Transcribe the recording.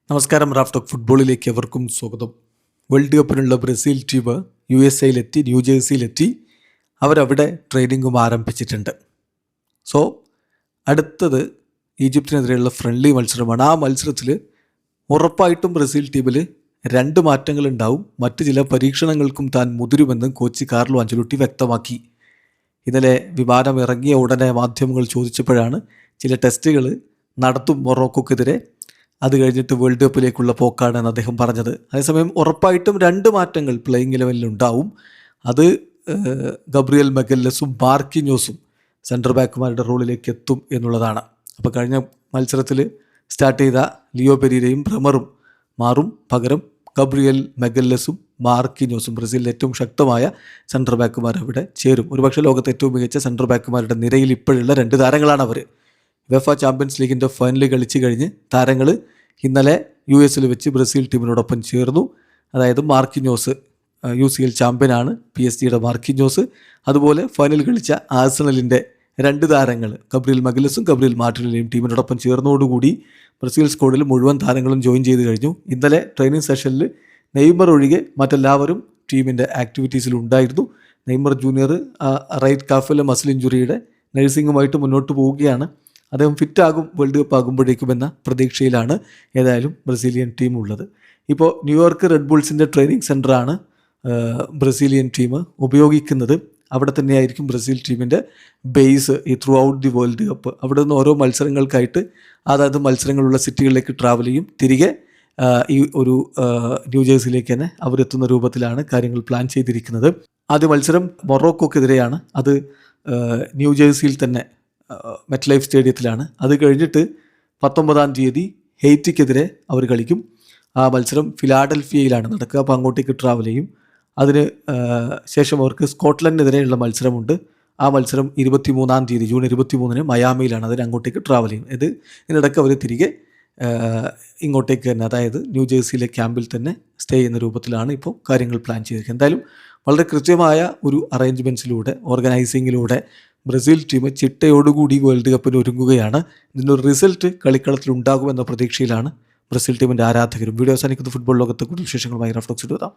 നമസ്കാരം. Raf talk ഫുട്ബോളിലേക്ക് എവർക്കും സ്വാഗതം. വേൾഡ് കപ്പിനുള്ള ബ്രസീൽ ടീം USA ന്യൂജേഴ്സിയിലെത്തി. അവരവിടെ ട്രെയിനിങ്ങും ആരംഭിച്ചിട്ടുണ്ട്. സോ അടുത്തത് ഈജിപ്തിനെതിരെയുള്ള ഫ്രണ്ട്ലി മത്സരമാണ്. ആ മത്സരത്തിൽ ഉറപ്പായിട്ടും ബ്രസീൽ ടീമിൽ 2 മാറ്റങ്ങളുണ്ടാവും. മറ്റ് ചില പരീക്ഷണങ്ങൾക്കും താൻ മുതിരുമെന്ന് കോച്ച് കാർലോ അഞ്ചലോട്ടി വ്യക്തമാക്കി. ഇന്നലെ വിമാനം ഇറങ്ങിയ ഉടനെ മാധ്യമങ്ങൾ ചോദിച്ചപ്പോഴാണ് ചില ടെസ്റ്റുകൾ നടത്തും മൊറോക്കോക്കെതിരെ, അത് കഴിഞ്ഞിട്ട് വേൾഡ് കപ്പിലേക്കുള്ള പോക്കാണെന്ന് അദ്ദേഹം പറഞ്ഞത്. അതേസമയം ഉറപ്പായിട്ടും 2 മാറ്റങ്ങൾ പ്ലേയിങ് 11 ഉണ്ടാവും. അത് ഗബ്രിയൽ മെഗല്ലസും മാർക്കിഞ്ഞോസും സെൻറ്റർ ബാക്കുമാരുടെ റോളിലേക്ക് എത്തും എന്നുള്ളതാണ്. അപ്പോൾ കഴിഞ്ഞ മത്സരത്തിൽ സ്റ്റാർട്ട് ചെയ്ത ലിയോ പെരീരയും ഭ്രമറും മാറും. പകരം ഗബ്രിയൽ മെഗല്ലസും മാർക്കിഞ്ഞോസും ബ്രസീലിലെ ഏറ്റവും ശക്തമായ സെൻറ്റർ ബാക്കുമാർ അവിടെ ചേരും. ഒരുപക്ഷെ ലോകത്തെ ഏറ്റവും മികച്ച സെൻറ്റർ ബാക്കുമാരുടെ നിരയിൽ ഇപ്പോഴുള്ള 2 താരങ്ങളാണ് അവർ. വെഫ ചാമ്പ്യൻസ് ലീഗിൻ്റെ ഫൈനൽ കളിച്ച് കഴിഞ്ഞ് താരങ്ങൾ ഇന്നലെ US വെച്ച് ബ്രസീൽ ടീമിനോടൊപ്പം ചേർന്നു. അതായത് മാർക്കിഞ്ഞോസ് UCL ചാമ്പ്യനാണ്, PSG മാർക്കിഞ്ഞോസ്. അതുപോലെ ഫൈനൽ കളിച്ച ആഴ്സണലിൻ്റെ 2 താരങ്ങൾ ഗബ്രിയൽ മെഗല്ലസും ഗബ്രിയൽ മാർട്ടിനെല്ലിയും ടീമിനോടൊപ്പം ചേർന്നതോടുകൂടി ബ്രസീൽ സ്ക്വാഡിൽ മുഴുവൻ താരങ്ങളും ജോയിൻ ചെയ്ത് കഴിഞ്ഞു. ഇന്നലെ ട്രെയിനിങ് സെഷനിൽ നെയ്മർ ഒഴികെ മറ്റെല്ലാവരും ടീമിൻ്റെ ആക്ടിവിറ്റീസിൽ ഉണ്ടായിരുന്നു. നെയ്മർ ജൂനിയർ റൈറ്റ് കാഫിലെ മസിൽ ഇഞ്ചുറിയുടെ നഴ്സിംഗുമായിട്ട് മുന്നോട്ട് പോവുകയാണ്. അദ്ദേഹം ഫിറ്റാകും വേൾഡ് കപ്പ് ആകുമ്പോഴേക്കും എന്ന പ്രതീക്ഷയിലാണ് ഏതായാലും ബ്രസീലിയൻ ടീം ഉള്ളത്. ഇപ്പോൾ ന്യൂയോർക്ക് റെഡ് ബുൾസിൻ്റെ ട്രെയിനിങ് സെൻ്ററാണ് ബ്രസീലിയൻ ടീം ഉപയോഗിക്കുന്നത്. അവിടെ തന്നെയായിരിക്കും ബ്രസീൽ ടീമിൻ്റെ ബേസ് ഈ throughout the world cup. അവിടെ നിന്ന് ഓരോ മത്സരങ്ങൾക്കായിട്ട് അതായത് മത്സരങ്ങളുള്ള സിറ്റികളിലേക്ക് ട്രാവൽ ചെയ്യും. തിരികെ ഈ ഒരു ന്യൂജേഴ്സിയിലേക്ക് തന്നെ അവരെത്തുന്ന രൂപത്തിലാണ് കാര്യങ്ങൾ പ്ലാൻ ചെയ്തിരിക്കുന്നത്. ആദ്യ മത്സരം മൊറോക്കോക്കെതിരെയാണ്. അത് ന്യൂജേഴ്സിയിൽ തന്നെ മെറ്റ് ലൈഫ് സ്റ്റേഡിയത്തിലാണ്. അത് കഴിഞ്ഞിട്ട് 19-ാം തീയതി ഹെയ്റ്റിക്കെതിരെ അവർ കളിക്കും. ആ മത്സരം ഫിലാഡൽഫിയയിലാണ് നടക്കുക. അപ്പോൾ അങ്ങോട്ടേക്ക് ട്രാവൽ ചെയ്യും. അതിന് ശേഷം അവർക്ക് സ്കോട്ട്ലൻഡിനെതിരെയുള്ള മത്സരമുണ്ട്. ആ മത്സരം 23-ാം തീയതി ജൂൺ 23-ന് മയാമിയിലാണ്. അതിന് അങ്ങോട്ടേക്ക് ട്രാവൽ ചെയ്യും. ഇതിനിടയ്ക്ക് അവർ തിരികെ ഇങ്ങോട്ടേക്ക് തന്നെ, അതായത് ന്യൂജേഴ്സിയിലെ ക്യാമ്പിൽ തന്നെ സ്റ്റേ ചെയ്യുന്ന രൂപത്തിലാണ് ഇപ്പോൾ കാര്യങ്ങൾ പ്ലാൻ ചെയ്തിരിക്കുന്നത്. എന്തായാലും വളരെ കൃത്യമായ ഒരു അറേഞ്ച്മെൻറ്റ്സിലൂടെ, ഓർഗനൈസിങ്ങിലൂടെ ബ്രസീൽ ടീം ചിട്ടയോടുകൂടി വേൾഡ് കപ്പിന് ഒരുങ്ങുകയാണ്. ഇതിനൊരു റിസൾട്ട് കളിക്കളത്തിൽ ഉണ്ടാകുമെന്ന പ്രതീക്ഷയിലാണ് ബ്രസീൽ ടീമിൻ്റെ ആരാധകരും. വീഡിയോ അവസാനിക്കുന്ന ഫുട്ബോൾ ലോകത്തെ കൂടുതൽ വിശേഷങ്ങളുമായി റാഫ് ടോക്സ് എഴുതാം.